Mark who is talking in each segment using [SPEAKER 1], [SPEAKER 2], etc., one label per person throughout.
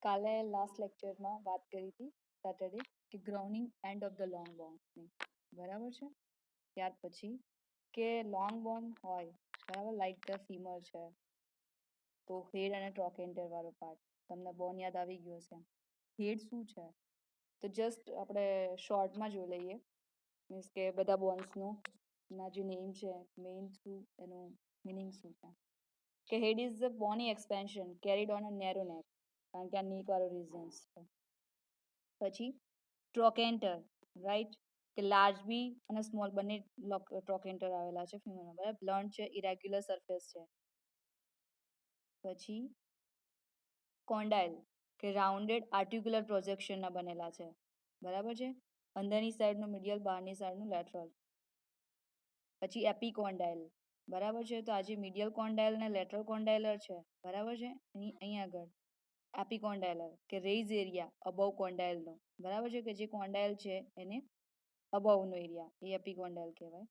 [SPEAKER 1] કાલે લાસ્ટ લેક્ચરમાં વાત કરી હતી સેટરડે કે growing end of the long બોન્સની, બરાબર છે. ત્યાર પછી કે લોંગ બોન હોય બરાબર, લાઈક ધ ફીમર છે, તો હેડ અને ટ્રોકેન્ટર વાળો પાર્ટ તમને બોન યાદ આવી ગયો છે. હેડ શું છે તો જસ્ટ આપણે શોર્ટમાં જોઈ લઈએ, મીન્સ કે બધા બોન્સનું ના જે નેમ છે મેઇન શું એનું મિનિંગ શું છે. કે head is the bony expansion carried on a narrow neck, કારણ કે આ નીક વાળો રીઝન્સ છે. પછી ટ્રોકેન્ટર, રાઈટ, કે લાર્જ બી અને સ્મોલ બંને ટ્રોકેન્ટર આવેલા છે ફિમેલમાં, બરાબર. બ્લન્ટ છે, ઇરેગ્યુલર સરફેસ છે. પછી કોન્ડાઇલ, કે રાઉન્ડેડ આર્ટિક્યુલર પ્રોજેક્શનના બનેલા છે, બરાબર છે. અંદરની સાઈડનું મીડિયલ, બહારની સાઈડનું લેટરલ. પછી એપિકોન્ડાઇલ, બરાબર છે. તો આ જે મીડિયલ કોન્ડાઇલ ને લેટરલ કોન્ડાઇલર છે, બરાબર છે, અહીં આગળ એપિકોન્ડાઇલર કે રેઇઝ એરિયા અબવ કોન્ડાઇલનો, બરાબર છે, કે જે કોન્ડાઇલ છે એને અબવનો એરિયા એ એપિકોન્ડાઇલ કહેવાય.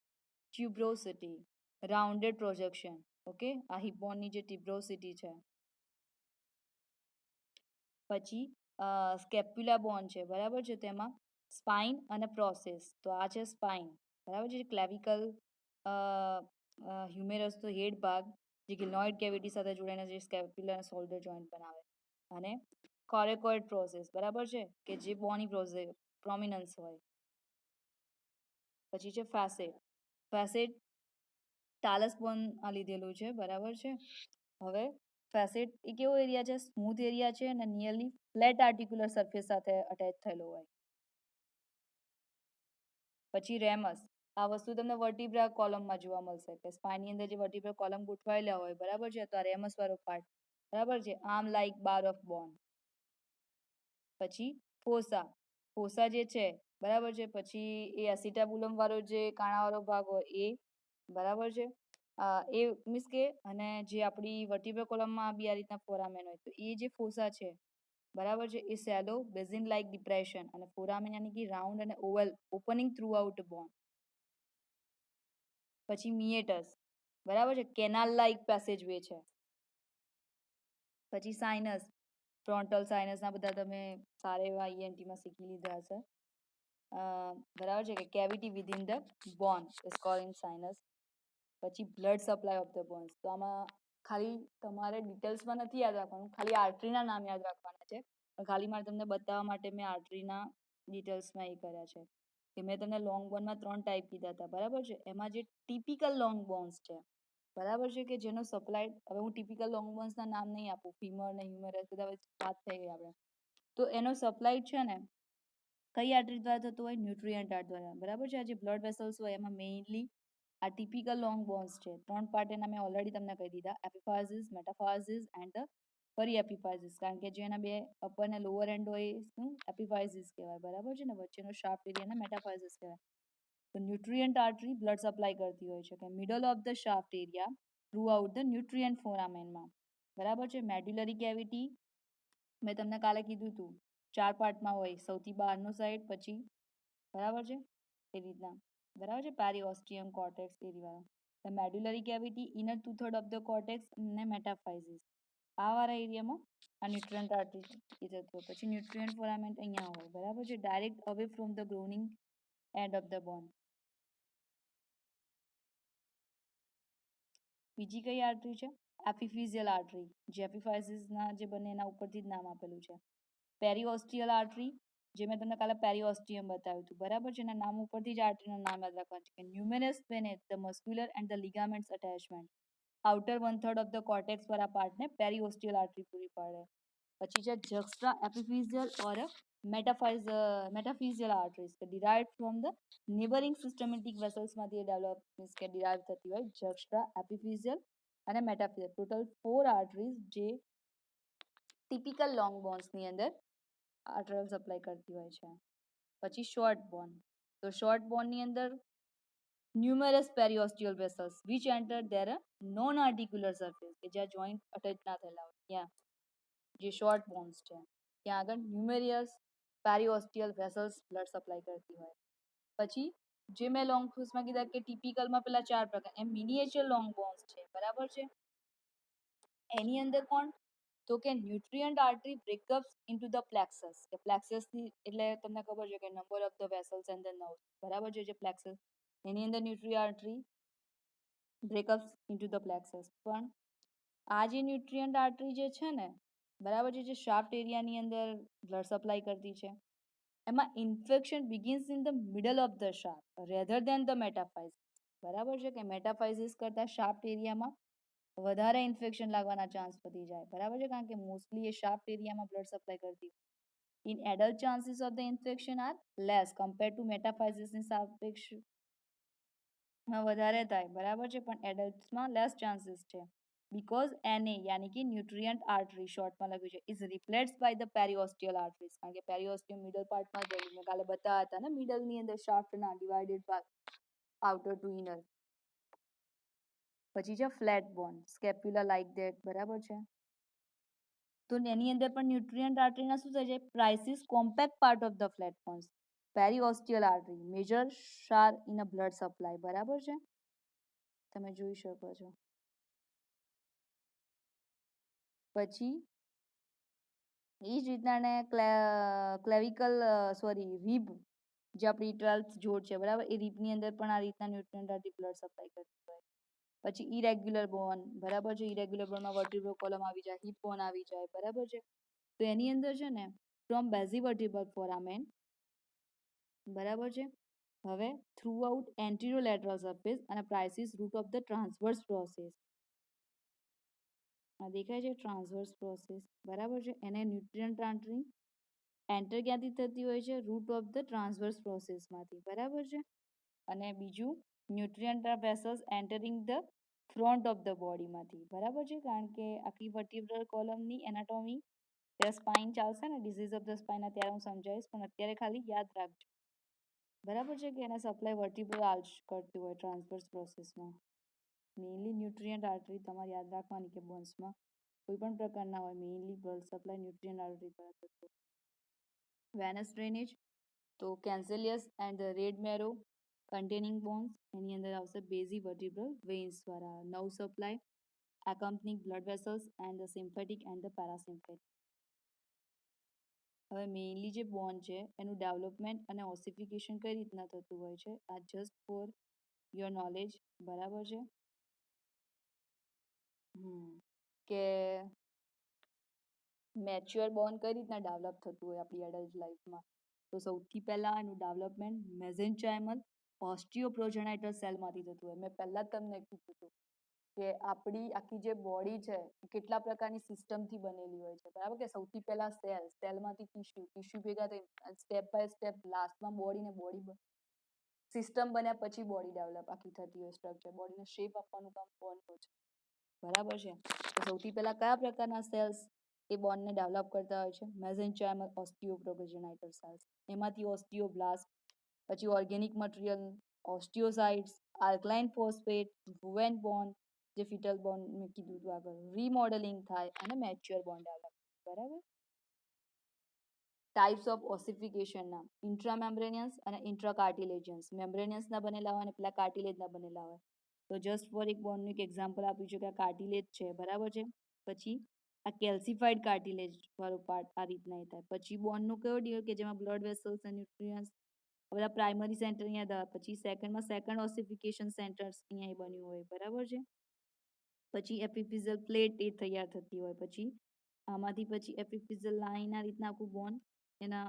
[SPEAKER 1] ટ્યુબ્રોસિટી, રાઉન્ડેડ પ્રોજેક્શન, ઓકે, આ હિપબોનની જે ટ્યુબ્રોસિટી છે. પછી સ્કેપ્યુલા બોન છે, બરાબર છે, તેમાં સ્પાઇન અને પ્રોસેસ, તો આ છે સ્પાઇન, બરાબર છે. ક્લેવિકલ હ્યુમેરસ તો હેડ ભાગ જે ગિલ્નોઇડ કેવિટી સાથે જોડાઈને જે સ્કેપ્યુલા અને શોલ્ડર જોઈન્ટ બનાવે, અને કોરેકોઇડ પ્રોસેસ, બરાબર છે, કે જે બોની પ્રોમિનન્સ હોય. પછી છે ફેસેટ, ફેસેટ ટાલસ બોન આ લીધેલું છે, બરાબર છે. હવે ફેસેટ એ કેવો એરિયા છે, સ્મૂથ એરિયા છે અને નિયરલી ફ્લેટ આર્ટિક્યુલર સરફેસ સાથે અટેચ થયેલો હોય. પછી રેમસ, આ વસ્તુ તમને વર્ટિબ્રા કોલમમાં જોવા મળશે કે સ્પાઇનની અંદર જે વર્ટિબ્રા કોલમ ગોઠવાયેલા હોય, બરાબર છે, તો આ રેમસ વાળો પાર્ટ, બરાબર છે, આર્મ લાઇક બાર ઓફ બોન. પછી ફોસા, ફોસા જે છે, બરાબર છે, પછી એ એસિટાબુલમ વાળો જે કાણાવાળો ભાગ હોય એ, બરાબર છે, એ મીન્સ કે, અને જે આપણી વર્ટિબ્રલ કોલમમાં બી આ રીતના ફોરામેન હોય, તો એ જે ફોસા છે, બરાબર છે, એ શેલો બેઝિન લાઇક ડિપ્રેશન, અને ફોરામેન યાની કે રાઉન્ડ અને ઓવલ ઓપનિંગ થ્રુ આઉટ બોન. પછી મિએટસ, બરાબર છે, કેનાલ લાઇક પેસેજ વે છે. પછી સાઇનસ, ફ્રોન્ટલ સાઇનસના બધા તમે સારા એવા ઈએનટીમાં શીખી લીધા હશે, બરાબર છે, કે cavity within the bone is called sinus. પછી blood supply of the bones, તો આમાં ખાલી તમારે ડિટેલ્સમાં નથી યાદ રાખવાનું, ખાલી આર્ટરીના નામ યાદ રાખવાના છે. ખાલી મારે તમને બતાવવા માટે મેં આર્ટરીના ડિટેલ્સમાં એ કર્યા છે કે મેં તમને લોંગ બોનમાં 3 ટાઈપ કીધા હતા, બરાબર છે. એમાં જે ટિપિકલ લોંગ બોન્સ છે, બરાબર છે, કે જેનો સપ્લાય, હવે હું ટિપિકલ લોંગ બોન્સના નામ નહીં આપું, ફીમર ને હ્યુમેરસ બધા વાત થઈ ગઈ આપણે, તો એનો સપ્લાય છે ને કઈ આર્ટરી દ્વારા થતો હોય, ન્યુટ્રિયન્ટ આર્ટ દ્વારા, બરાબર છે. આ જે બ્લડ વેસલ્સ હોય એમાં મેઇનલી આ ટિપિકલ લોંગ બોન્સ છે. 3 પાર્ટ એના મેં ઓલરેડી તમને કહી દીધા, એપિફાઇસિસ, મેટાફાઇસિસ એન્ડ ધ પેરીએપિફાઇસિસ, કારણ કે જે એના બે અપર અને લોઅર એન્ડ હોય શું એપિફાઇસિસ કહેવાય, બરાબર છે, ને વચ્ચેનો શાફ્ટ એરિયાને મેટાફાઇસિસ કહેવાય. તો ન્યુટ્રિયન્ટ આર્ટરી બ્લડ સપ્લાય કરતી હોય છે કે middle of the shaft area through out the nutrient ફોરામેનમાં, બરાબર છે. મેડ્યુલરી કેવિટી મેં તમને કાલે કીધું હતું 4 પાર્ટમાં હોય, સૌથી બહારનો સાઈડ, પછી બરાબર છે એ રીતના, બરાબર છે, periosteum, cortex area. The medullary cavity, inner 2/3 of the cortex અને મેટાફાઇસિસ, આ વાળા એરિયામાં આ ન્યુટ્રિયન્ટ આર્ટરી એ થતું હોય. પછી ન્યુટ્રિયન્ટ ફોરામેન અહીંયા હોય, બરાબર છે, direct away from the growing end of the bone. બીજી કઈ આર્ટરી છે, એપિફિઝિયલ આર્ટરી, જે એપિફાઇસિસના જે બને એના ઉપરથી જ નામ આપેલું છે. પેરીઓસ્ટિયલ આર્ટરી, જે મેં તમને કાલે પેરીઓસ્ટિયમ બતાવ્યું હતું, બરાબર છે, એના નામ ઉપરથી જ આર્ટરીનું નામ યાદ રાખવાનું છે કે numerous beneath the muscular and the ligaments attachment, outer 1/3 of the cortex વાળા પાર્ટને પેરીઓસ્ટિયલ આર્ટરી પૂરી પાડે. પછી છે juxta epiphyseal or metaphyseal arteries, કે derived from the neighbouring systematic વેસલ્સમાંથી ડેવલપ મીન્સ કે ડિરાઇવ થતી હોય, જક્સ્ટ્રા એપિફિઝિયલ અને મેટાફિઝિયલ, ટોટલ 4 આર્ટરીઝ જે ટિપિકલ લોંગ બોન્સની અંદર આર્ટરલ સપ્લાય કરતી હોય છે. પછી શોર્ટ બોન, તો શોર્ટ બોનની અંદર numerous periosteal vessels which enter their non articular surface, કે જ્યાં જોઈન્ટ અટેચ ના થયેલા હોય, ત્યાં જે શોર્ટ બોન્સ છે ત્યાં આગળ ન્યુમેરિયસ પેરીઓસ્ટિયલ વેસલ્સ બ્લડ સપ્લાય કરતી હોય. પછી જે મેં લોંગ બોન્સમાં કીધા કે ટિપિકલમાં પેલા 4 પ્રકાર, એમ મિનિએચર લોંગ બોન્સ છે, બરાબર છે. એની અંદર કોણ તો કે nutrient artery breakups into the plexus, કે પ્લેક્સસ ની એટલે તમને ખબર છે કે number of the vessels and the nerves, બરાબર છે, જે પ્લેક્સસ એની અંદર nutrient artery breakups into the plexus. પણ આ જે ન્યુટ્રિયન્ટ આર્ટરી જે છે ને, બરાબર છે, જે શાફ્ટ એરિયાની અંદર બ્લડ સપ્લાય કરતી છે, એમાં infection begins in the middle of the shaft rather than the metaphysis. બરાબર છે કે મેટાફાઇઝિસ કરતા શાફ્ટ એરિયામાં વધારે ઇન્ફેક્શન લાગવાના ચાન્સ વધી જાય, બરાબર છે, કારણ કે મોસ્ટલી એ શાફ્ટ એરિયામાં બ્લડ સપ્લાય કરતી. In adult chances of the infection are less compare to મેટાફાઇઝિસની સાપેક્ષમાં વધારે થાય, બરાબર છે, પણ એડલ્ટ્સમાં લેસ ચાન્સીસ છે. બીકોઝ એને યાની કે ન્યુટ્રિયન્ટ આર્ટરી શોર્ટમાં લખ્યું છે is replaced by the periosteal arteries, કારણ કે પેરીઓસ્ટિયમ મિડલ પાર્ટમાં જ મેં કાલે બતાવ્યા હતા ને, મિડલની અંદર શાફ્ટના divided by outer two inner. પછી છે flat bone scapula like that, બરાબર છે, તો એની અંદર પણ ન્યુટ્રિયન્ટ આર્ટરીના શું થાય છે, pierces compact part of the flat bones periosteal artery major share in a blood supply, બરાબર છે, તમે જોઈ શકો છો. પછી એ જ રીતના ને ક્લેવિકલ રીબ, જે આપણી 12th જોડ છે, બરાબર, એ રીબની અંદર પણ આ રીતના ન્યુટ્રિયન્ટ આર્ટરી બ્લડ સપ્લાય કરતી હોય. પછી ઇરેગ્યુલર બોન, બરાબર છે, ઇરેગ્યુલર બોનમાં વર્ટિબ્રલ કોલમ આવી જાય, હિપ બોન આવી જાય, બરાબર છે, તો એની અંદર છે ને ફ્રોમ બેઝિવર્ટિબ્રલ ફોરામેન, બરાબર છે, હવે through out anterolateral surface અને pierces root of the transverse process. આ દેખાય છે ટ્રાન્સવર્સ પ્રોસેસ, બરાબર છે, એને ન્યુટ્રિયન્ટ આર્ટરી એન્ટર ક્યાંથી થતી હોય છે, રૂટ ઓફ ધ ટ્રાન્સવર્સ પ્રોસેસમાંથી, બરાબર છે. અને બીજું nutrient vessels entering the front of the બોડીમાંથી, બરાબર છે, કારણ કે આખી વર્ટિબ્રલ કોલમની એનાટોમી ત્યારે સ્પાઇન ચાલશે ને, ડિઝીઝ ઓફ ધ સ્પાઇન અત્યારે હું સમજાવીશ, પણ અત્યારે ખાલી યાદ રાખજો, બરાબર છે, કે એને સપ્લાય વર્ટિબ્રલ આર્ચ કરતી હોય ટ્રાન્સવર્સ પ્રોસેસમાં. મેઇનલી ન્યુટ્રિયન્ટ આર્ટરી તમારે યાદ રાખવાની કે બોન્સમાં કોઈ પણ પ્રકારના હોય, mainly blood supply nutrient artery દ્વારા થતો. વેનસ ડ્રેનેજ, તો cancellous and the red marrow containing bones, એની અંદર આવશે બેઝી વર્ટિબ્રલ વેઇન્સ દ્વારા nerve supply accompanying blood vessels and the sympathetic and the parasympathetic. હવે મેઇનલી જે બોન છે એનું ડેવલપમેન્ટ અને ઓસિફિકેશન કઈ રીતના થતું હોય છે, આ જસ્ટ ફોર યોર નોલેજ, બરાબર છે, કે મેચ્યોર બોન કઈ રીતના ડેવલપ થતું હોય આપણી એડલ્ટ લાઈફમાં. તો સૌથી પહેલા એનું ડેવલપમેન્ટ મેઝેન્ચાઇમલ ઓસ્ટિયોપ્રોજેનાઇટલ સેલમાંથી થતું હોય. મેં પહેલા જ તમને કીધું હતું કે આપણી આખી જે બોડી છે કેટલા પ્રકારની સિસ્ટમથી બનેલી હોય છે, બરાબર, કે સૌથી પહેલા સેલ, સેલમાંથી ટીશ્યુ ભેગા થઈ સ્ટેપ બાય સ્ટેપ લાસ્ટમાં બોડી સિસ્ટમ બન્યા પછી બોડી ડેવલપ આખી થતી હોય, સ્ટ્રક્ચર બોડીને શેપ આપવાનું કામ બોનનું છે, બરાબર છે. તો સૌથી પહેલા કયા પ્રકારના સેલ્સ એ બોનને ડેવલપ કરતા હોય છે, મેઝેન્ચાઇમલ ઓસ્ટિયોપ્રોજેનાઇટલ સેલ્સ, એમાંથી ઓસ્ટિયોબ્લાસ્ટ, પછી ઓર્ગેનિક મટીરિયલ, ઓસ્ટિયોસાઇટ્સ, આલ્કલાઇન ફોસ્ફેટ, વુવેન બોન, જે ફિટલ બોન મેં કીધું હતું આગળ, રીમોડેલિંગ થાય અને મેચ્યોર બોન ડેવલપ, બરાબર. ટાઈપ્સ ઓફ ઓસિફિકેશનના ઇન્ટ્રામેમ્બ્રેનિયસ અને ઇન્ટ્રાકાર્ટિલેજિયસ, મેમ્બ્રેનિયસના બનેલા હોય અને પેલા કાર્ટિલેજના બનેલા હોય. તો જસ્ટ ફોર એક બોનનું એક એક્ઝામ્પલ આપ્યું છે કે આ કાર્ટિલેજ છે, બરાબર છે, પછી આ કેલ્સિફાઈડ કાર્ટિલેજ વાળો પાર્ટ આ રીતના થાય. પછી બોનનું કયો ડિયર કે જેમાં બ્લડ વેસલ્સ અને ન્યુટ્રિયન્સ બધા પ્રાઇમરી સેન્ટર અહીંયા હતા, પછી સેકન્ડમાં સેકન્ડ ઓસિફિકેશન સેન્ટર્સ અહીંયા બન્યું હોય, બરાબર છે. પછી એપિફિઝલ પ્લેટ એ તૈયાર થતી હોય, પછી આમાંથી પછી એપિફિઝલ લાઇન આ રીતના આખું બોન એના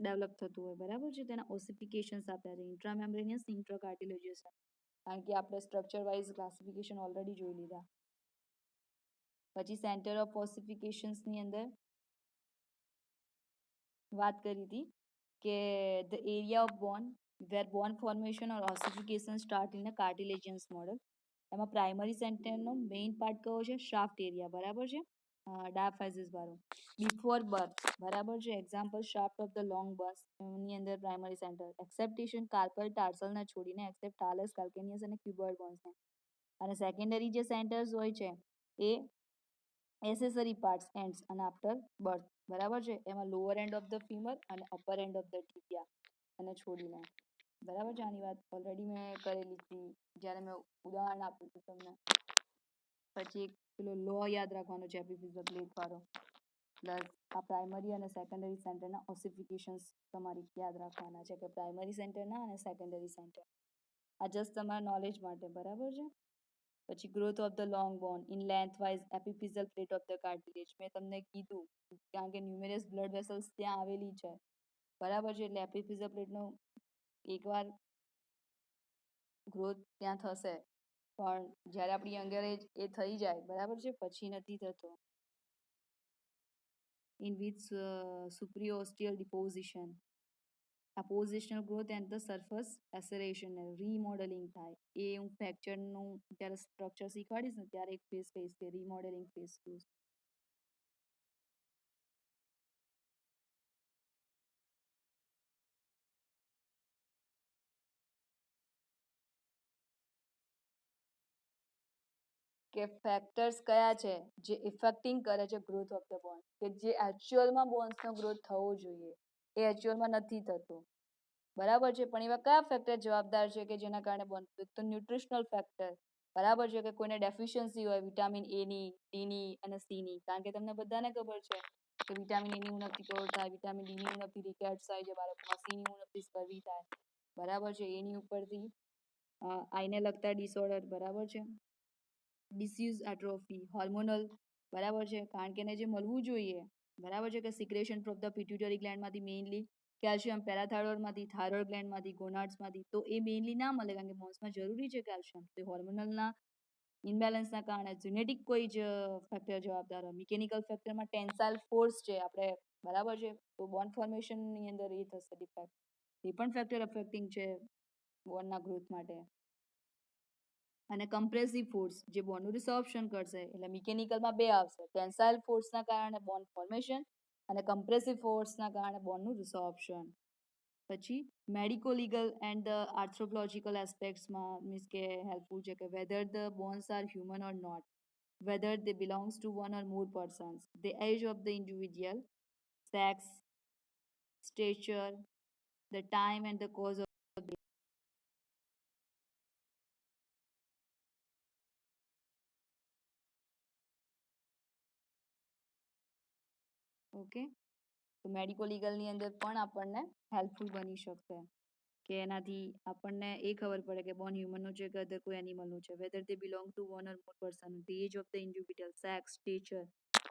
[SPEAKER 1] ડેવલપ થતું હોય, બરાબર છે. તેના ઓસિફિકેશન્સ આપ્યા છે ઇન્ટ્રામેમ્બ્રેનિયસ, ઇન્ટ્રાકાર્ટિલેજિયસ, કારણ કે આપણે સ્ટ્રક્ચર વાઇઝ ક્લાસિફિકેશન ઓલરેડી જોઈ લીધા. પછી સેન્ટર ઓફ ઓસિફિકેશન્સની અંદર વાત કરી હતી કે the area of bone where bone formation or ossification start in a cartilaginous model. એમાં પ્રાઇમરી સેન્ટરનો મેઇન પાર્ટ કયો છે, શાફ્ટ એરિયા, બરાબર છે, ડાયાફાઇઝિસ વાળો, બિફોર બર્થ, બરાબર છે. Example shaft of the long birth, એની અંદર પ્રાઇમરી સેન્ટર એક્સેપ્ટેશન કાર્પલ ટાર્સલને છોડીને એક્સેપ્ટ થાલસ, કાલ્કેનિયસ અને ક્યુબોઇડ બોન્સને. અને સેકન્ડરી જે સેન્ટર્સ હોય છે એ એસેસરી પાર્ટ્સ એન્ડ્સ અને આફ્ટર બર્થ, બરાબર છે. એમાં lower and of the femur અને અપર એન્ડ ઓફ ધ ટીપિયા અને છોડીને, બરાબર છે. આની વાત ઓલરેડી મેં કરેલી હતી જ્યારે મેં ઉદાહરણ આપ્યું હતું તમને. પછી પેલો લો યાદ રાખવાનો છે એપિફિઝિયલ પ્લેટ વાળો, પ્લસ આ પ્રાઇમરી અને સેકન્ડરી સેન્ટરના ઓસિફિકેશન્સ તમારે યાદ રાખવાના છે કે પ્રાઇમરી સેન્ટરના અને સેકન્ડરી સેન્ટર. આ જસ્ટ તમારા નોલેજ માટે, બરાબર છે. પછી growth of the long bone in length wise epiphyseal plate of the cartilage. મેં તમને કીધું કારણ કે ન્યુમેરસ બ્લડ વેસલ્સ ત્યાં આવેલી છે, બરાબર છે. એટલે એપિફિઝિયલ પ્લેટનો એકવાર ગ્રોથ ત્યાં થશે, પણ જ્યારે આપણી યંગર એજ એ થઈ જાય, બરાબર છે, પછી નથી થતો. ઇન વિચ સુપ્રિયોસ્ટિયલ ડિપોઝિશન, આ positional growth and the surface accretion remodelling થાય. એ હું ફ્રેક્ચરનું જ્યારે સ્ટ્રક્ચર શીખવાડીશ ને ત્યારે એક ફેઝ કહીશ કે રીમોડલિંગ ફેઝ શું. કે ફેક્ટર્સ કયા છે જે ઇફેક્ટિંગ કરે છે ગ્રોથ ઓફ ધ બોન, કે જે એકચ્યુઅલમાં બોન્સનો ગ્રોથ થવો જોઈએ એ એકચ્યુઅલમાં નથી થતો, બરાબર છે. પણ એવા કયા ફેક્ટર જવાબદાર છે કે જેના કારણે બોન, તો ન્યુટ્રિશનલ ફેક્ટર, બરાબર છે, કે કોઈને ડેફિશિયન્સી હોય વિટામિન એની, ડીની અને સીની. કારણ કે તમને બધાને ખબર છે કે વિટામિન એની ઉણપથી કવર થાય, વિટામિન ડીની ઉણપથી રિકેટ્સ થાય છે બાળકોમાં, સીની ઉણપથી સ્કર્વી થાય, બરાબર છે. એની ઉપરથી આઈને લગતા ડિસઓર્ડર, બરાબર છે, ડિસ્યુઝ એટ્રોફી, હોર્મોનલ, બરાબર છે, કારણ કે એને જે મળવું જોઈએ, બરાબર છે, કે સિક્રેશન ફ્રોમ ધ પિટ્યુટરી ગ્લેન્ડમાંથી મેઇનલી કેલ્શિયમ પેરાથાઇરોઇડમાંથી, થાઇરોઇડ ગ્લેન્ડમાંથી, ગોનાડ્સમાંથી, તો એ મેઇનલી ના મળે કારણ કે બોન્સમાં જરૂરી છે કેલ્શિયમ. તો હોર્મોનલના ઇમ્બેલેન્સના કારણે જેનેટિક કોઈ જ ફેક્ટર જવાબદાર હોય. મિકેનિકલ ફેક્ટરમાં ટેન્સાઇલ ફોર્સ છે આપણે, બરાબર છે, તો બોન્ડ ફોર્મેશનની અંદર એ થશે ડિફેક્ટ, એ પણ ફેક્ટર અફેક્ટિંગ છે બોન્ડના ગ્રોથ માટે. અને કમ્પ્રેસિવ ફોર્સ જે બોન્ડનું રિસોર્પ્શન કરશે, એટલે મિકેનિકલમાં બે આવશે, ટેન્સાઇલ ફોર્સના કારણે બોન્ડ ફોર્મેશન અને કમ્પ્રેસિવ ફોર્સના કારણે બોન્ડનું રિસોર્પ્શન. પછી medico legal and the anthropological એસ્પેક્ટ્સમાં મીન્સ કે હેલ્પફુલ છે કે whether the bones are human or not, whether they belongs to one or more persons, the age of the individual, sex, stature, the time and the cause of death. Okay, તો medico લીગલની અંદર પણ આપણને helpful બની શકશે કે એનાથી આપણને એ ખબર પડે કે બોન હ્યુમનનું છે કે અધર કોઈ એનિમલનું છે, whether they belong to one or more person, the age of the individual, sex, stature,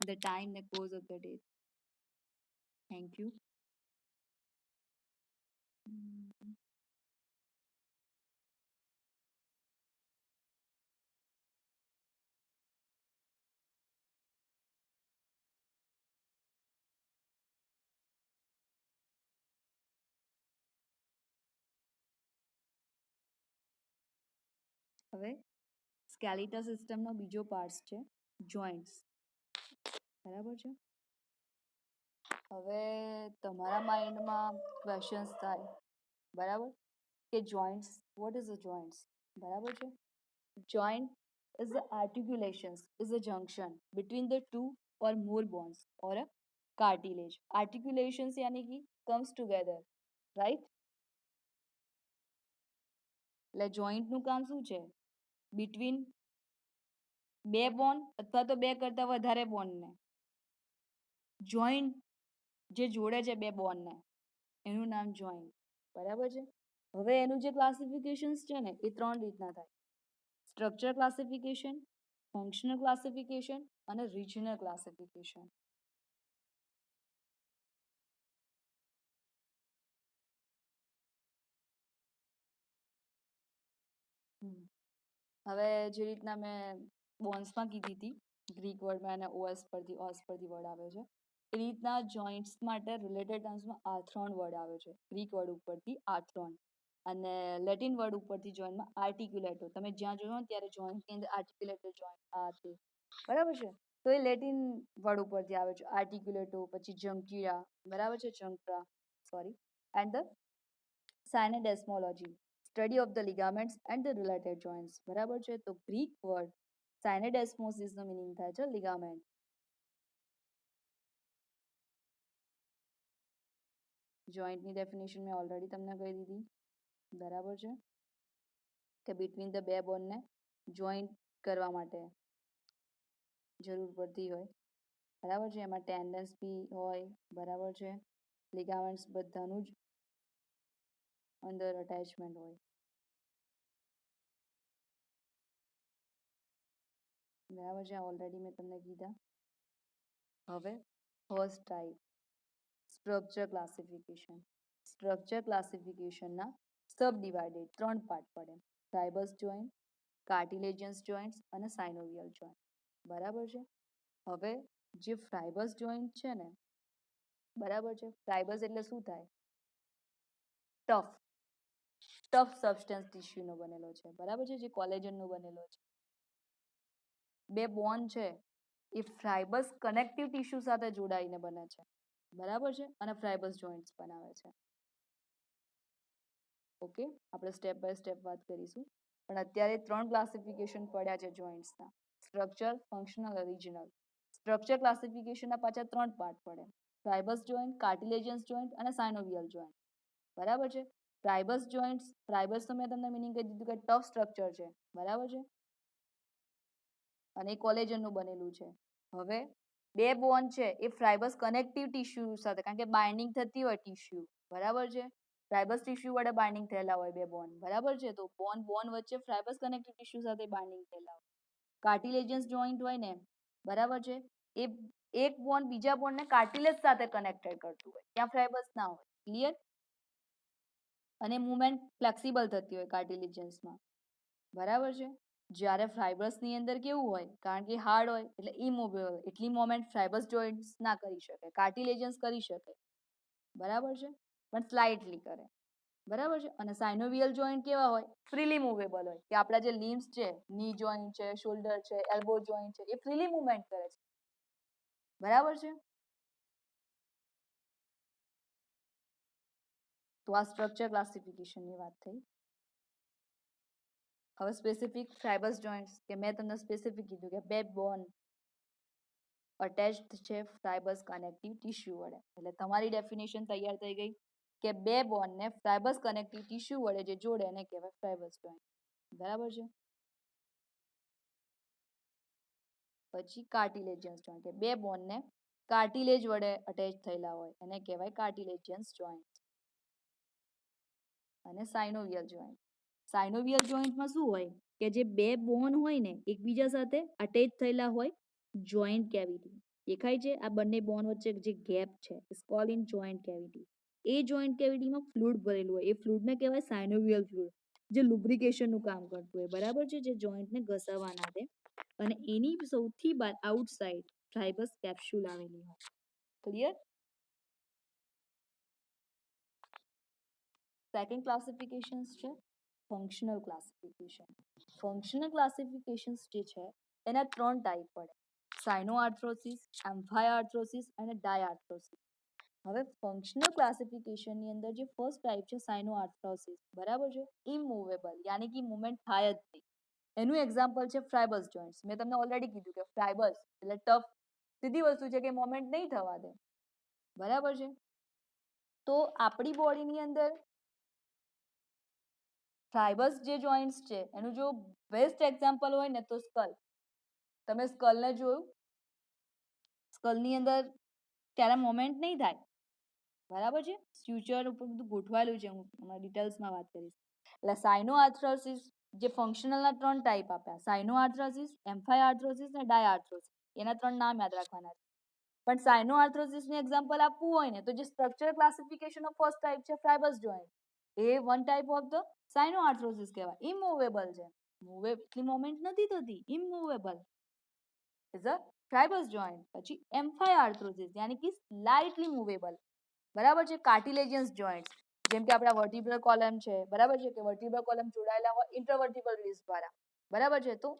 [SPEAKER 1] the time ને cause of the death. Thank you. હવે સ્કેલિટલ સિસ્ટમનો બીજો પાર્ટ છે જોઈન્ટ્સ, બરાબર છે. હવે તમારા માઇન્ડમાં ક્વેશ્ચન્સ થાય, બરાબર, કે joints, what is a joints, બરાબર છે. Joint is the articulations, is a junction between the two or more bones or a cartilage. Articulations यानी कि comes together, right? એટલે જોઈન્ટનું કામ શું છે? બિટવીન બે બોન્ડ અથવા તો બે કરતા વધારે બોન્ડને જોઈન્ટ જે જોડે છે બે બોન્ડને, એનું નામ જોઈન્ટ, બરાબર છે. હવે એનું જે ક્લાસિફિકેશન્સ છે ને એ ત્રણ રીતના થાય: સ્ટ્રક્ચર ક્લાસિફિકેશન, ફંક્શનલ ક્લાસિફિકેશન અને રિજનલ ક્લાસિફિકેશન. હવે જે રીતના મેં બોન્સમાં કીધી હતી ગ્રીક વર્ડમાં અને ઓસ પરથી વર્ડ આવે છે, એ રીતના જોઈન્ટ્સ માટે રિલેટેડ ટર્મ્સમાં આર્થ્રોન વર્ડ આવે છે, ગ્રીક વર્ડ ઉપરથી આર્થ્રોન, અને લેટિન વર્ડ ઉપરથી જોઈન્ટમાં આર્ટિક્યુલેટો. તમે જ્યાં જોયો ને ત્યારે જોઈન્ટની અંદર આર્ટિક્યુલેટો જોઈન્ટ આ તે, બરાબર છે, તો એ લેટિન વર્ડ ઉપરથી આવે છે આર્ટિક્યુલેટો. પછી જંકિયા, બરાબર છે, જંક્રા, sorry, and the syndesmology, study of the ligaments and the related joints, બરાબર છે. તો ગ્રીક વર્ડ સાયનેડેસ્મોસિસનો મિનિંગ થાય છે લિગામેન્ટ. જોઈન્ટની ડેફિનેશન મેં ઓલરેડી તમને કહી દીધી, બરાબર છે, કે બિટવીન ધ બે બોનને જોઈન્ટ કરવા માટે જરૂર પડતી હોય, બરાબર છે. એમાં ટેન્ડન્સ બી હોય, બરાબર છે. લિગામેન્ટ્સ બધાનું જ અંદર અટેચમેન્ટ હોય, બરાબર છે. ઓલરેડી મેં તમને કીધા. હવે first type structure classification. Structure ક્લાસિફિકેશનના સબ ડિવાઇડેડ 3 પાર્ટ પડે: ફાઇબર્સ જોઈન્ટ, કાર્ટિલેજિયસ જોઈન્ટ્સ અને સાઇનોવિયલ જોઈન્ટ, બરાબર છે. હવે જે ફાઇબર્સ જોઈન્ટ છે ને, બરાબર છે. ફાઇબર્સ એટલે શું થાય? ટફ ટફ સબસ્ટન્સ ટિશ્યુનો બનેલો છે, બરાબર છે, જે કોલેજનનો બનેલો છે. બે બોન્ડ છે એ ફાઇબર્સ કનેક્ટિવ ટિશ્યુ સાથે જોડાઈને બને છે, બરાબર છે, અને ફાઇબર્સ જોઈન્ટ્સ બનાવે છે. ઓકે, આપણે સ્ટેપ બાય સ્ટેપ વાત કરીશું. પણ અત્યારે 3 ક્લાસિફિકેશન પડ્યા છે જોઈન્ટ્સના: સ્ટ્રક્ચર, ફંક્શનલ, રિજનલ. સ્ટ્રક્ચર ક્લાસિફિકેશનના પાછા 3 પાર્ટ પડે: ફાઇબર્સ જોઈન્ટ, કાર્ટિલેજિયસ જોઈન્ટ અને સાઇનોવિયલ જોઈન્ટ, બરાબર છે. ફાઇબર્સ જોઈન્ટ્સ, ફાઇબર્સ તો મેં તમને મીનિંગ કહી દીધું કે ટફ સ્ટ્રક્ચર છે, બરાબર છે, અને એ કોલેજનનું બનેલું છે. હવે બે બોન્ડ છે એ ફાઇબર્સ કનેક્ટિવ ટિશ્યુ સાથે, કારણ કે બાઇન્ડિંગ થતી હોય ટિશ્યુ, બરાબર છે. ફાઇબર્સ ટિશ્યુ વડે બાઇન્ડિંગ થયેલા હોય બે બોન્ડ, બરાબર છે. તો બોન્ડ વચ્ચે ફાઇબર્સ કનેક્ટિવ ટિશ્યુ સાથે બાઇન્ડિંગ થયેલા હોય. કાર્ટિલેજિયસ જોઈન્ટ હોય ને, બરાબર છે, એ એક બોન્ડ બીજા બોન્ડને કાર્ટિલેજ સાથે કનેક્ટેડ કરતું હોય, ત્યાં ફાઇબર્સ ના હોય. ક્લિયર? અને મુવમેન્ટ ફ્લેક્સિબલ થતી હોય કાર્ટિલેજિયસમાં, બરાબર છે. જ્યારે ફાઇબર્સની અંદર કેવું હોય, કારણ કે હાર્ડ હોય એટલે ઇમૂવેબલ, એટલી મોમેન્ટ ફાઇબર્સ જોઈન્ટ્સ ના કરી શકે. કાર્ટિલેજિયસ કરી શકે, બરાબર છે, પણ સ્લાઇટલી કરે, બરાબર છે. અને સાઇનોવિયલ જોઈન્ટ કેવા હોય? ફ્રીલી મૂવેબલ હોય, કે આપણા જે લિમ્સ છે, ની જોઈન્ટ છે, શોલ્ડર છે, એલ્બો જોઈન્ટ છે, એ ફ્રીલી મૂવમેન્ટ કરે છે, બરાબર છે. તો આ સ્ટ્રક્ચર ક્લાસિફિકેશનની વાત થઈ. હવે સ્પેસિફિક ફાઇબર્સ જોઈન્ટ્સ, કે મેં તમને સ્પેસિફિક કીધું કે બે બોન્ડ અટેચ્ડ છે ફાઇબર્સ કનેક્ટિવ ટિશ્યુ વડે. એટલે તમારી ડેફિનેશન તૈયાર થઈ ગઈ કે બે બોન્ડને ફાઇબર્સ કનેક્ટિવ ટિશ્યુ વડે જે જોડે એને કહેવાય ફાઇબર્સ જોઈન્ટ, બરાબર છે. પછી કાર્ટિલેજિયસ જોઈન્ટ, કે બે બોન્ડને કાર્ટિલેજ વડે અટેચ થયેલા હોય એને કહેવાય કાર્ટિલેજિયસ જોઈન્ટ. અને સાઇનોવિયલ જોઈન્ટ. સાઇનોવિયલ જોઈન્ટમાં શું હોય કે જે બે બોન હોય ને એકબીજા સાથે અટેચ થયેલા હોય જોઈન્ટ કેવિટી. દેખાય છે આ બંને બોન વચ્ચે જે ગેપ છે, is called in joint cavity. એ જોઈન્ટ કેવિટીમાં ફ્લુઇડ ભરેલું હોય, એ ફ્લુઇડને કહેવાય સાઇનોવિયલ ફ્લુઇડ, જે લુબ્રિકેશનનું કામ કરતું હોય, બરાબર છે, જે જોઈન્ટને ઘસાવા ના દે. અને એની સૌથી આઉટસાઇડ ફાઇબર્સ કેપ્સ્યુલ આવેલી હોય. ક્લિયર? સેકન્ડ ક્લાસિફિકેશન્સ છે ફંક્શનલ ક્લાસિફિકેશન. ફંક્શનલ ક્લાસિફિકેશન્સ જે છે એના 3 ટાઈપ પડે: સાઇનોઆર્થ્રોસિસ, એમ્ફાયઆર્થ્રોસિસ અને ડાયઆર્થ્રોસિસ. હવે ફંક્શનલ ક્લાસિફિકેશનની અંદર જે ફર્સ્ટ ટાઈપ છે સાઇનોઆર્થ્રોસિસ, બરાબર છે, ઇમૂવેબલ, યાની કે મુવમેન્ટ થાય જ નહીં. એનું એક્ઝામ્પલ છે ફાઇબર્સ જોઈન્ટ્સ. મેં તમને ઓલરેડી કીધું કે ફાઇબર્સ એટલે ટફ, સીધી વસ્તુ છે કે મોમેન્ટ નહીં થવા દે, બરાબર છે. તો આપણી બોડીની અંદર ફાઇબર્સ જે જોઈન્ટ્સ છે એનું જો બેસ્ટ એક્ઝામ્પલ હોય ને તો સ્કલ. તમે સ્કલને જોયું? સ્કલની અંદર ત્યારે મોમેન્ટ નહીં થાય, બરાબર છે. સ્યુચર ઉપર બધું ગોઠવાયેલું છે, હું હમણાં ડિટેલ્સમાં વાત કરીશ. એટલે સાઇનોઆર્થ્રોસિસ જે ફંક્શનલના 3 ટાઈપ આપ્યા: સાઇનોઆર્થ્રોસિસ, એમ્ફાયઆર્થ્રોસિસ અને ડાયઆર્થ્રોસિસ. એના 3 નામ યાદ રાખવાના છે. પણ સાઇનોઆર્થ્રોસિસનું એક્ઝામ્પલ આપવું હોય ને તો જે સ્ટ્રક્ચર ક્લાસિફિકેશનનો ફર્સ્ટ ટાઈપ છે ફાઇબર્સ જોઈન્ટ, એ one type of the synarthrosis કહેવાય. ઇમૂવેબલ છે, એટલી મોમેન્ટ નથી થતી, immovable is a fibres joint. પછી એમ્ફાયઆર્થ્રોસિસ યાની કે સ્લાઇટલી મૂવેબલ, બરાબર છે. કાર્ટિલેજિયસ જોઈન્ટ્સ, જેમ કે આપણા વર્ટિબ્રલ કોલમ છે, બરાબર છે, કે વર્ટિબ્રલ કોલમ જોડાયેલા હોય ઇન્ટરવર્ટિબ્રલ ડિસ્ક દ્વારા, બરાબર છે. તો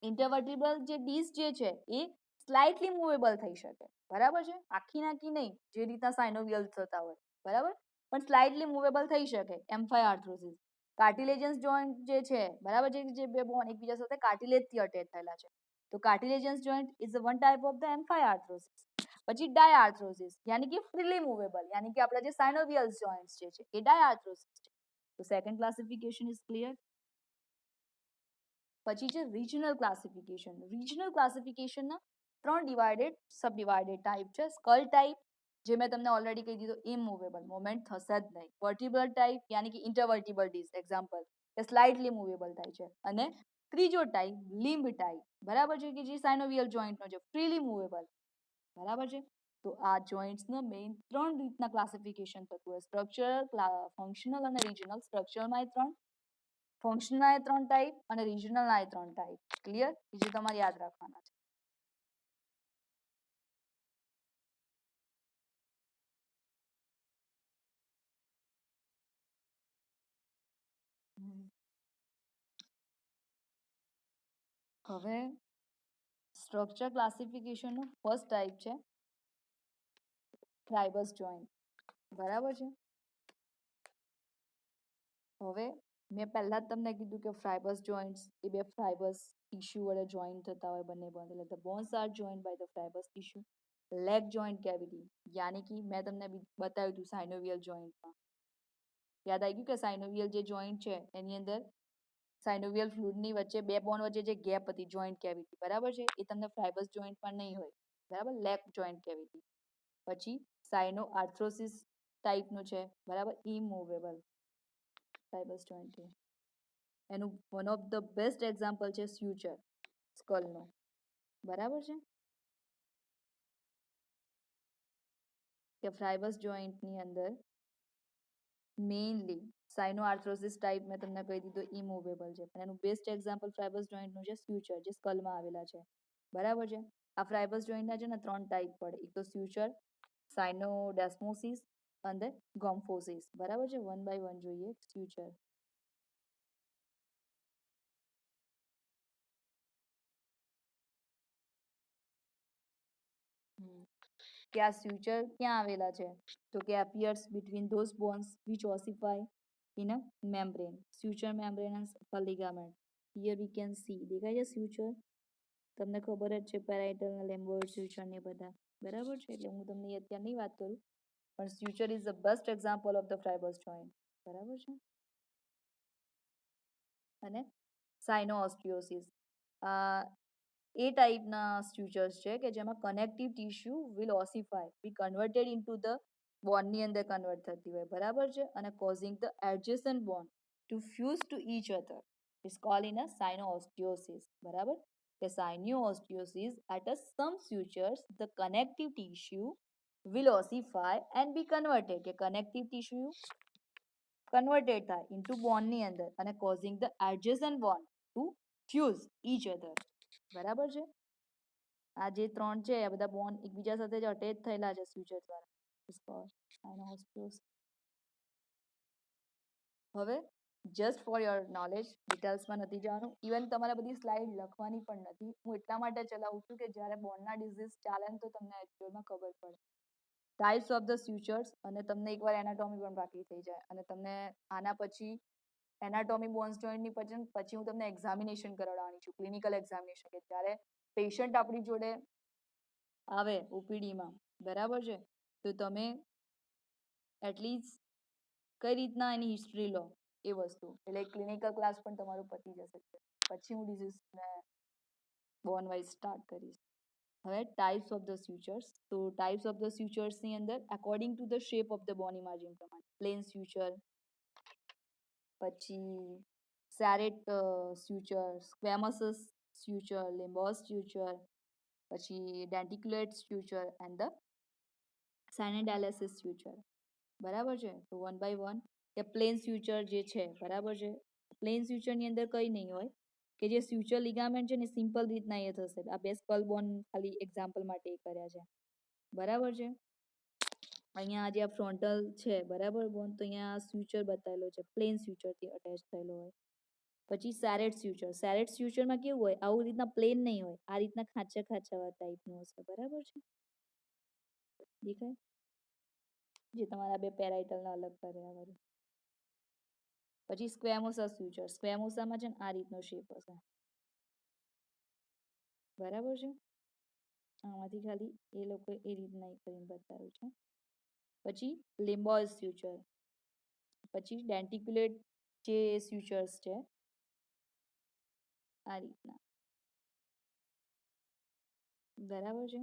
[SPEAKER 1] ઇન્ટરવર્ટિબ્રલ જે ડિસ્ક જે છે એ સ્લાઇટલી મૂવેબલ થઈ શકે, બરાબર છે, આખી નાખી નહીં જે રીતના સાઇનોવિયલ થતા હોય, બરાબર, પણ સ્લાઇટલી મૂવેબલ થઈ શકે. એમ્ફાયઆર્થ્રોસિસ. કાર્ટિલેજિયસ જોઈન્ટ જે છે, બરાબર છે, જે બે બોન એકબીજા સાથે કાર્ટિલેજથી અટેચ થયેલા છે, તો cartilaginous joint is one type of the amphiarthrosis. પછી ડાયઆર્થ્રોસિસ યાની કે ફ્રીલી મૂવેબલ, યાની કે આપણા જે સાઇનોવિયલ જોઈન્ટ્સ જે છે એ ડાયઆર્થ્રોસિસ છે. તો સેકન્ડ ક્લાસિફિકેશન ઇઝ ક્લિયર. પછી છે રિજનલ ક્લાસિફિકેશન. રિજનલ ક્લાસિફિકેશનના 3 સબ ડિવાઇડેડ ટાઈપ છે. સ્કલ ટાઈપ, જે મેં તમને ઓલરેડી કહી દીધું, ઇમૂવેબલ, મોમેન્ટ થશે જ નહીં. વર્ટિબ્રલ ટાઈપ, યાની કે ઇન્ટરવર્ટિબલ ડિસ્ક, એક્ઝામ્પલ કે સ્લાઇટલી મૂવેબલ થાય છે. અને ત્રીજો ટાઈપ લિમ્બ ટાઈપ, બરાબર છે, કે જે સાઇનોવિયલ જોઈન્ટનો છે, ફ્રીલી મૂવેબલ, બરાબર છે. તો આ જોઈન્ટ્સનો મેઇન 3 રીતના ક્લાસિફિકેશન થતું હોય: સ્ટ્રક્ચરલ, ફંક્શનલ અને રિજનલ. સ્ટ્રક્ચરમાં 3, ફંક્શનલના 3 ટાઈપ અને રિજનલના 3 ટાઈપ. ક્લિયર? જે તમારે યાદ રાખવાના છે. હવે સ્ટ્રક્ચર ક્લાસિફિકેશનનું ફર્સ્ટ ટાઈપ છે ફાઇબર્સ જોઈન્ટ, બરાબર છે. હવે મેં પહેલા જ તમને કીધું કે ફાઇબર્સ જોઈન્ટ્સ એ બે ફાઇબર્સ ટિશ્યુ વડે જોઈન્ટ થતા હોય, બંને બોન્સ. એટલે the bones are joint by the fibres tissue. Lack joint cavity, યાની કે મેં તમને બતાવ્યું હતું સાઇનોવિયલ જોઈન્ટમાં. યાદ આવી ગયું કે સાઇનોવિયલ જે જોઈન્ટ છે એની અંદર સાઇનોવિયલ ફ્લુઇડની વચ્ચે બે બોન વચ્ચે જે ગેપ હતી, જોઈન્ટ કેવિટી, બરાબર છે, એ તમને ફાઇબર્સ જોઈન્ટમાં નહીં હોય, બરાબર. Leg joint cavity. પછી સાઇનો આર્થ્રોસિસ ટાઈપનું છે, બરાબર, ઇમૂવેબલ ફાઇબર્સ જોઈન્ટ છે. એનું one of the best example છે સ્યુચર, સ્કલનો, બરાબર છે. કે ફાઇબર્સ જોઈન્ટની અંદર મેઇનલી સાઇનો આર્થ્રોસિસ ટાઈપ મેં તમને કહી દીધું ઇમૂવેબલ છે, પણ એનું બેસ્ટ એક્ઝામ્પલ ફાઇબર્સ જોઈન્ટનું છે સ્યુચર, જે સ્કલમાં આવેલા છે, બરાબર છે. આ ફાઇબર્સ જોઈન્ટના છે ને 3 ટાઈપ પડે. એક તો સ્યુચર, સાઇનોડેસ્મોસિસ અને ગોમ્ફોસિસ, બરાબર છે. વન બાય વન જોઈએ. સ્યુચર, કે આ સ્યુચર ક્યાં આવેલા છે? તો કે appears between those bones which ossify in a membrane. Suture membrane and ligament. Here we can see, દેખાય છે સ્યુચર? તમને ખબર જ છે પેરાઇટલ અને લેમ્બોઇડ સ્યુચર ને બધા, બરાબર છે. એટલે હું તમને અત્યારે નહીં વાત કરું, પણ suture is the best example of the fibres joint, બરાબર છે. અને સાઇનો ઓસ્ટિયોસિસ, એ ટાઈપના સ્ટ્યુચર્સ છે કે જેમાં connective tissue will ossify, be converted into the બોનની અંદર કન્વર્ટ થતી હોય, બરાબર છે. અને causing the adjacent bone to fuse to each other is called in a synostosis, બરાબર. કે synostosis at a some sutures the connective tissue will ossify and be converted, કે કનેક્ટિવ ટિશ્યુ કન્વર્ટેડ થાય into બોનની અંદર અને causing the adjacent bone to fuse each other, બરાબર છે. આ જે 3 છે આ બધા બોન્ડ એકબીજા સાથે જ અટેચ થયેલા છે સ્યુચર દ્વારા. હવે જસ્ટ ફોર યોર નોલેજ, ડિટેલ્સમાં નથી જવાનું, ઇવન તમારે બધી સ્લાઇડ લખવાની પણ નથી. હું એટલા માટે ચલાવું છું કે જ્યારે બોન્ડના ડિઝીઝ ચાલે ને તો તમને એકચ્યુઅલમાં ખબર પડે. ટાઈપ્સ ઓફ ધ સ્યુચર્સ, અને તમને એકવાર એનાટોમી પણ બાકી થઈ જાય, અને તમને આના પછી એનાટોમી બોન્સ જોઈન્ટની પછી હું તમને એક્ઝામિનેશન કરાવવાની છું, ક્લિનિકલ એક્ઝામિનેશન, કે જ્યારે પેશન્ટ આપણી જોડે આવે ઓપીડીમાં, બરાબર છે, તો તમે એટલીસ્ટ કઈ રીતના એની હિસ્ટ્રી લો એ વસ્તુ, એટલે ક્લિનિકલ ક્લાસ પણ તમારું પતી જશે. પછી હું ડિઝીઝને બોન વાઇઝ સ્ટાર્ટ કરીશ. હવે ટાઈપ્સ ઓફ ધ સ્યુચર્સ, તો ટાઈપ્સ ઓફ ધ સ્યુચર્સની અંદર according to the shape of the bone imagine પ્રમાણે પ્લેન સ્યુચર, પછી સેરેટ સ્યુચર, સ્ક્વેમસસ સ્યુચર, લિમ્બોસ સ્યુચર, પછી ડેન્ટિક્યુલેટ સ્યુચર એન્ડ ધ સાઇનોડાયાલિસિસ સ્યુચર, બરાબર છે. તો વન બાય વન, કે પ્લેન સ્યુચર જે છે, બરાબર છે, પ્લેન સ્યુચરની અંદર કંઈ નહીં હોય, કે જે સ્યુચર લિગામેન્ટ છે ને સિમ્પલ રીતના એ થશે. આ બે સ્કલ બોન ખાલી એક્ઝામ્પલ માટે એ કર્યા છે, બરાબર છે. અહીંયા જે આ ફ્રોન્ટલ છે, બરાબર બોન, તો અહીંયા સ્યુચર બતાવેલો છે, પ્લેન સ્યુચરથી અટેચ થયેલો હોય. પછી સેરેટ સ્યુચર, સેરેટ સ્યુચરમાં કેવું હોય, આવું રીતના પ્લેન નહીં હોય, આ રીતના ખાંચા ખાંચા ટાઈપનું હશે, બરાબર છે. દેખાય? જે તમારા બે પેરાઇટલના અલગ કર્યા હોય. પછી સ્ક્વેમોસા સ્યુચર, સ્ક્વેમોસામાં છે ને આ રીતનો શેપ હશે, બરાબર છે. આમાંથી ખાલી એ લોકો એ રીતના કરીને બતાવ્યું છે. પછી લિમ્બોઇડ સ્યુચર, પછી ડેન્ટિક્યુલેટ જે સ્યુચર્સ છે આ રીતના. બરાબર છે.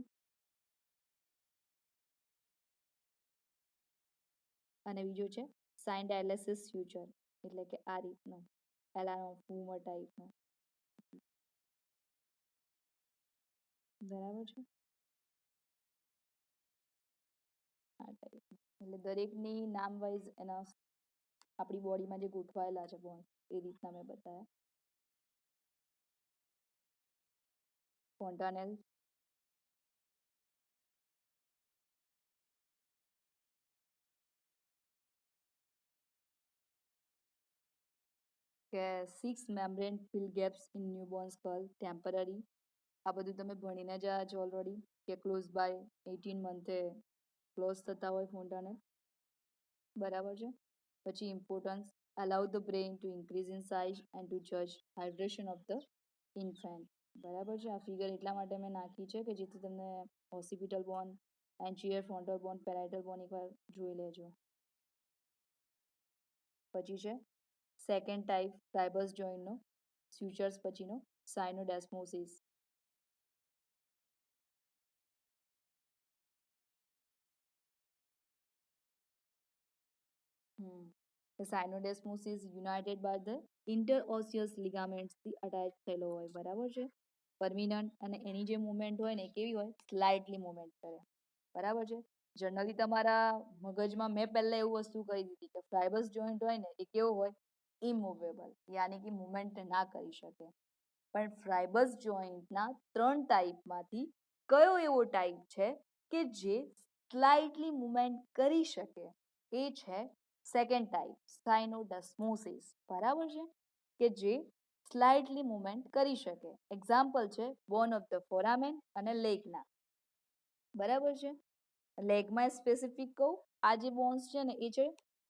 [SPEAKER 1] અને બીજું છે સાઇન ડાયાલિસિસ ફ્યુચર, એટલે કે આ રીતનું એલાર્મ બૂમર ટાઈપનું. બરાબર છે. આ ટાઈપ એટલે દરેકની નામ વાઇઝ એના આપણી બોડીમાં જે ગોઠવાયેલા છે બોન્ડ એ રીતના મેં બતાવ્યા. ફોન્ટાનેલ કે 6 membrane fill gaps in newborn skull temporary. આ બધું તમે ભણીને જ આવ્યા છો ઓલરેડી કે ક્લોઝ બાય 18 મંથે ક્લોઝ થતા હોય ફોન્ટાનેલ. બરાબર છે. પછી importance allow the brain to increase in size and to જજ હાઇડ્રેશન ઓફ ધ ઇન્ફેન્ટ. બરાબર છે. આ ફિગર એટલા માટે મેં નાખી છે કે જેથી તમને ઓસિપિટલ બોન એન્ચિયર ફ્રોન્ટલ બોન પેરાઇટલ બોન એકવાર જોઈ લેજો. પછી છે સેકન્ડ ટાઈપ ફાઇબર્સ જોઈન્ટનો સ્યુચર્સ પછીનો સાયનોડેસ્મોસિસ. સાયનોડેસ્મોસિસ યુનાઇટેડ બાય ધ ઇન્ટરઓસિયસ લિગામેન્ટ્સથી અટેચ થયેલો હોય. બરાબર છે. પરમિનન્ટ અને એની જે મુવમેન્ટ હોય ને એ કેવી હોય સ્લાઇટલી મુવમેન્ટ કરે. બરાબર છે. જનરલી તમારા મગજમાં મેં પહેલા એવું વસ્તુ કહી દીધી કે ફાઇબર્સ જોઈન્ટ હોય ને એ કેવો હોય ઇમૂવેબલ, યાની કે મુવમેન્ટ ના કરી શકે. પણ ફાઇબર્સ જોઈન્ટના 3 ટાઈપમાંથી કયો એવો ટાઈપ છે કે જે સ્લાઇટલી મુવમેન્ટ કરી શકે? એ છે સેકન્ડ ટાઈપ સાયનોડેસ્મોસિસ. બરાબર છે. કે જે સ્લાઇટલી મુવમેન્ટ કરી શકે. એક્ઝામ્પલ છે બોન ઓફ ધ ફોરામેન અને લેગના. બરાબર છે. લેગમાં સ્પેસિફિક કહું, આ જે બોન્સ છે ને એ છે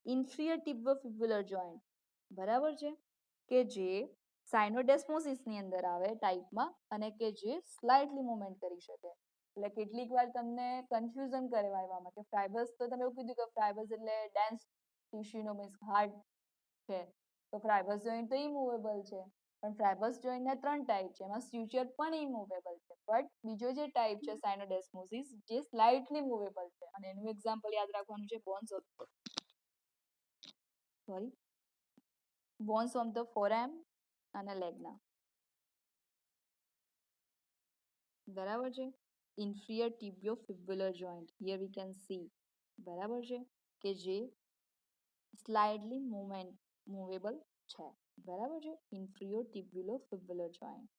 [SPEAKER 1] ઇન્ફિયર ટિબ્યોફિબ્યુલર જોઈન્ટ. બરાબર છે. કે જે સાયનોડેસ્મોસિસની અંદર આવે ટાઈપમાં અને કે જે સ્લાઇટલી મુવમેન્ટ કરી શકે. એટલે કેટલીક વાર તમને કન્ફ્યુઝન કરેવા એવામાં કે ફાઇબર્સ તો તમે એવું કીધું કે ફાઇબર્સ એટલે ડેન્સ ટિશ્યુનો મીન્સ હાર્ડ છે તો ફાઇબર્સ જોઈન્ટ તો ઇમૂવેબલ છે. પણ ફાઇબર્સ જોઈન્ટના 3 ટાઈપ છે, એમાં સ્યુચર પણ ઇમૂવેબલ છે. બટ બીજો જે ટાઈપ છે સાયનોડેસ્મોસિસ જે સ્લાઇટલી મૂવેબલ છે અને એનું એક્ઝામ્પલ યાદ રાખવાનું છે બોન્સ ઓફ ધ ફોરેમ અને લેગના. બરાબર છે. Inferior tibiofibular joint here we can see. બરાબર છે. કે જે સ્લાઇડલી મૂવેબલ છે. બરાબર છે. Inferior tibiofibular joint.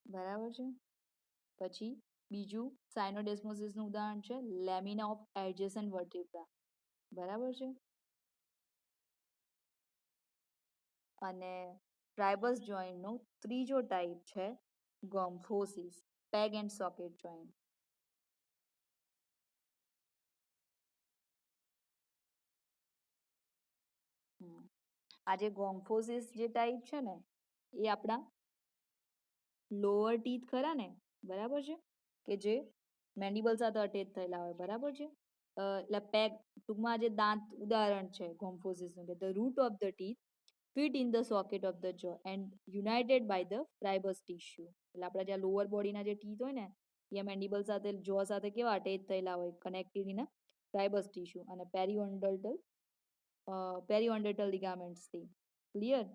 [SPEAKER 1] બરાબર છે. પછી બીજું સાયનોડેસ્મોસિસનું ઉદાહરણ છે લેમિના ઓફ એડજેસન્ટ વર્ટેબ્રા. બરાબર છે. અને ટ્રાઇબસ જોઈન્ટનો ત્રીજો ટાઈપ છે ગોમ્ફોસિસ પેગ એન્ડ સોકેટ જોઈન્ટ. આ જે ગોમ્ફોસિસ જે ટાઈપ છે ને એ આપણા લોઅર ટીથ ખરા ને, બરાબર છે. કે જે મેન્ડિબલ સાથે અટેચ થયેલા હોય. બરાબર છે. એટલે પેગ ટૂંકમાં જે દાંત ઉદાહરણ છે ગોમ્ફોસિસનું કે the root of the teeth fit in the socket of the jaw and united by the fibres tissue. એટલે આપણા જ્યાં લોઅર બોડીના જે ટીથ હોય ને એ મેન્ડિબલ સાથે જો સાથે કેવા અટેચ થયેલા હોય કનેક્ટેડ ઇન ફાઇબર્સ ટીસ્યુ અને પેરીઓન્ડેટલ લિગામેન્ટ્સથી. ક્લિયર?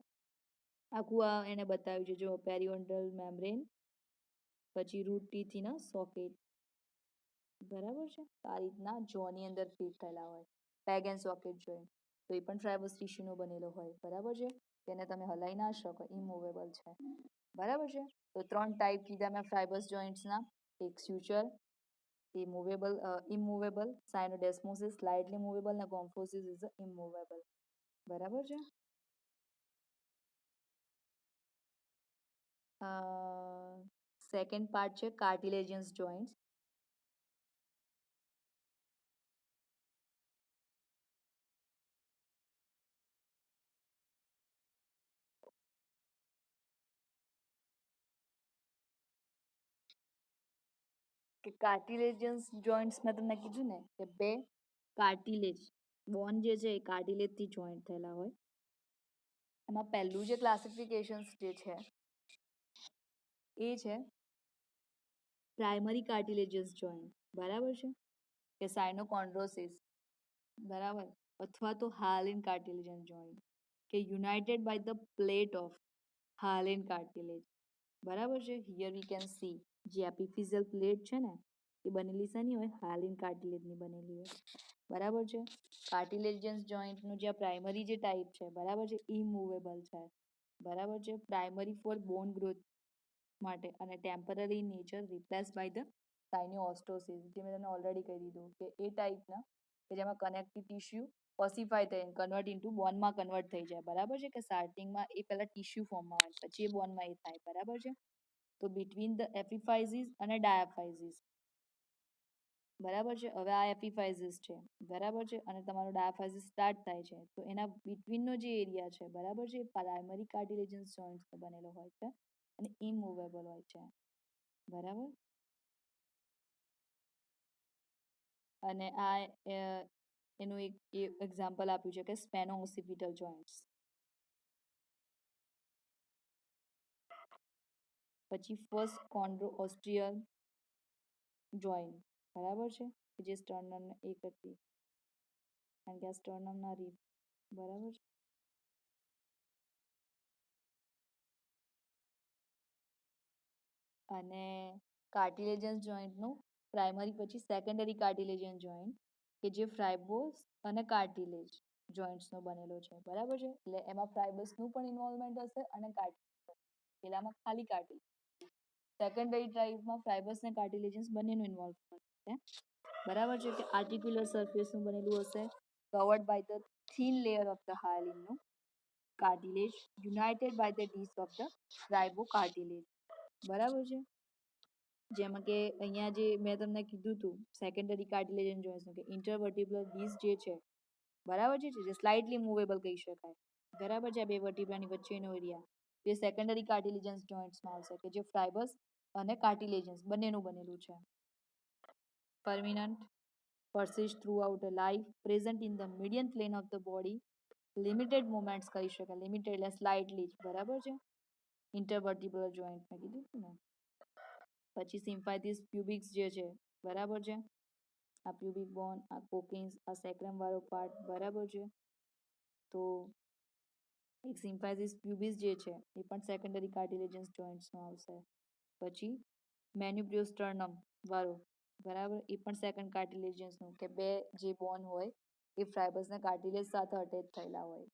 [SPEAKER 1] આખું આ એને બતાવ્યું છે જો પેરીઓન્ડલ મેમ્બ્રેન પછી રૂટ ટીથ ઇન સોકેટ. બરાબર છે. આ રીતના જોની અંદર ફિટ થયેલા હોય પેગ એન્ડ સોકેટ જોઈન્ટ. તો એ પણ ફાઇબર્સ ટીસ્યુનો બનેલો હોય. બરાબર છે. તેને તમે હલાઈ ના શકો, ઇમૂવેબલ છે. બરાબર છે. તો 3 ટાઈપ કીધા મેં ફાઇબર્સ જોઈન્ટ્સના. એક સ્યુચર એ મૂવેબલ ઇમૂવેબલ, સાયનોડેસ્મોસિસ સ્લાઇડલી મૂવેબલ અને ગોમ્ફોસિસ ઇઝ ઇમૂવેબલ. બરાબર છે. સેકન્ડ પાર્ટ છે કાર્ટિલેજિયસ જોઈન્ટ્સ. કે કાર્ટિલેજિયસ જોઈન્ટ્સ મેં તમને કીધું ને કે બે કાર્ટિલેજ બોન જે છે એ કાર્ટિલેજથી જોઈન્ટ થયેલા હોય. એમાં પહેલું જે ક્લાસિફિકેશન્સ જે છે એ છે પ્રાઇમરી કાર્ટિલેજિયસ જોઈન્ટ, બરાબર છે, કે સાયનોકોન્ડ્રોસિસ, બરાબર, અથવા તો હાલ્ન કાર્ટિલેજિયસ જોઈન્ટ, કે united by the plate of hyaline cartilage, બરાબર છે. હિયર વી કેન સી જે એપિફિઝિયલ પ્લેટ છે ને એ બનેલી શેની હોય? હાલ્ન કાર્ટિલેજની બનેલી હોય, બરાબર છે. કાર્ટિલેજિયસ જોઈન્ટનું જે પ્રાઇમરી જે ટાઈપ છે, બરાબર છે, ઇમૂવેબલ છે, બરાબર છે, પ્રાઇમરી ફોર બોન ગ્રોથ માટે, અને temporary nature replace by the synostosis, જે મેં તમને ઓલરેડી કહી દીધું કે એ ટાઈપના કે જેમાં કનેક્ટિવ ટિશ્યુ ઓસિફાય થઈ કન્વર્ટ ઇન્ટુ બોનમાં કન્વર્ટ થઈ જાય, બરાબર છે, કે સ્ટાર્ટિંગમાં એ પહેલા ટિશ્યુ ફોર્મમાં હોય પછી એ બોનમાં એ થાય, બરાબર છે. તો બિટવીન ધ એપિફાઇઝિસ અને ડાયાફાઇઝિસ, બરાબર છે. હવે આ એપિફાઇઝિસ છે, બરાબર છે, અને તમારો ડાયાફાઇઝિસ સ્ટાર્ટ થાય છે, તો એના બિટવીનનો જે એરિયા છે, બરાબર છે, એ પ્રાઇમરી કાર્ટિલેજિયસ જોઈન્ટ્સનો બનેલો હોય છે અને ઇમૂવેબલ હોય છે, બરાબર. અને આ એનું એક એક્ઝામ્પલ આપ્યું છે કે સ્પેનોઓસિપિટલ જોઈન્ટ્સ. પછી ફર્સ્ટ કોન્ડ્રોઓસ્ટિયલ જોઈન્ટ, બરાબર છે, કે જે સ્ટર્નમને એક હતી, કારણ કે આ સ્ટર્નમના રીફ, બરાબર છે. અને કાર્ટિલેજિયસ જોઈન્ટનું પ્રાઇમરી પછી સેકન્ડરી કાર્ટિલેજિયસ જોઈન્ટ કે જે ફ્રાઇબોસ અને કાર્ટિલેજ જોઈન્ટ્સનો બનેલો છે, બરાબર છે. એટલે એમાં ફ્રાઇબસનું પણ ઇન્વોલ્વમેન્ટ હશે અને કાર્ટિલેજ, પેલામાં ખાલી કાર્ટિલેજ. સેકન્ડરી ટાઈપમાં ફાઇબર્સ અને કાર્ટિલેજન્સ બંનેનું ઇન્વોલ્વમેન્ટ છે, બરાબર છે, કે આર્ટિક્યુલર સરફેસનું બનેલું હશે, covered by the thin layer of the હાયલિનનું cartilage united by the disc of the fibrocartilage, બરાબર છે. જેમાં કે અહીંયા જે મેં તમને કીધું હતું સેકન્ડરી કાર્ટિલેજન જોઈન્ટ્સનું કે ઇન્ટરવર્ટિબ્રલ ડિસ્ક જે છે, બરાબર છે, જે સ્લાઇટલી મૂવેબલ કહી શકાય, બરાબર છે, આ બે વર્ટિબ્રાની વચ્ચેનો એરિયા, જે સેકન્ડરી કાર્ટિલેજન્સ જોઈન્ટ્સમાં આવશે કે જે ફાઇબર્સ અને કાર્ટિલેજન્સ બંનેનું બનેલું છે. Permanent, persist throughout a life, present in the median plane of the body, limited movements કરી શકાય, લિમિટેડ એટલે સ્લાઇટલી જ, બરાબર છે. ઇન્ટરવર્ટિબ્રલ જોઈન્ટ મેં કીધું હતું ને. પછી સિમ્ફાઇથિસ પ્યુબિક્સ જે છે, બરાબર છે, આ પ્યુબિક બોન, આ કોકિન્સ, આ સેક્રમ વાળો પાર્ટ, બરાબર છે. તો એક સિમ્ફાઇથિસ પ્યુબિસ જે છે એ પણ સેકન્ડરી કાર્ટિલેજન્સ જોઈન્ટ્સનો આવશે. પછી મેન્યુબ્રિયોસ્ટર્નમ વાળો, બરાબર, એ પણ સેકન્ડ કાર્ટિલેજન્સનું, કે બે જે બોન હોય એ ફાઇબર્સના કાર્ટિલેજ સાથે અટેચ થયેલા હોય.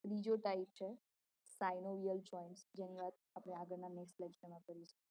[SPEAKER 1] ત્રીજો ટાઈપ છે સાઇનોવિયલ જોઈન્ટ્સ, જેની વાત આપણે આગળના નેક્સ્ટ લેક્ચરમાં કરીશું.